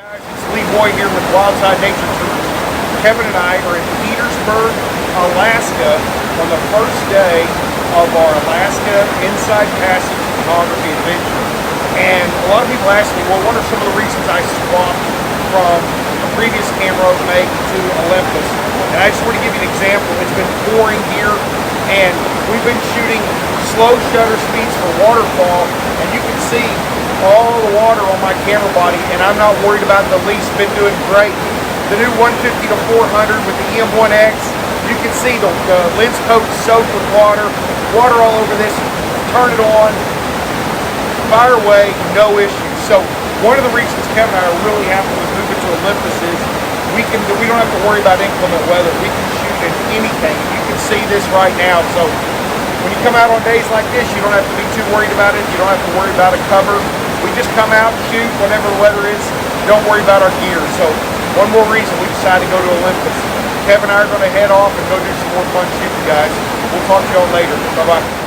Guys, it's Lee Boy here with Wildside Nature Tours. Kevin and I are in Petersburg, Alaska on the first day of our Alaska Inside Passage photography adventure. And a lot of people ask me, well, what are some of the reasons I swapped from a previous camera I make to Olympus? And I just want to give you an example. It's been pouring here, and we've been shooting slow shutter speeds for waterfall, and you can see all the water on my camera body, and I'm not worried about it the least. Been doing great. The new 150 to 400 with the EM1X, you can see the lens coat soaked with water all over this. Turn it on, fire away, no issues. So one of the reasons Kevin and I are really happy with moving to Olympus is we don't have to worry about inclement weather. We can shoot in anything. You can see this right now. So when you come out on days like this, you don't have to be too worried about it. You don't have to worry about a cover. We just come out, shoot whatever the weather is. Don't worry about our gear. So one more reason we decided to go to Olympus. Kevin and I are going to head off and go do some more fun shooting, guys. We'll talk to y'all later. Bye-bye.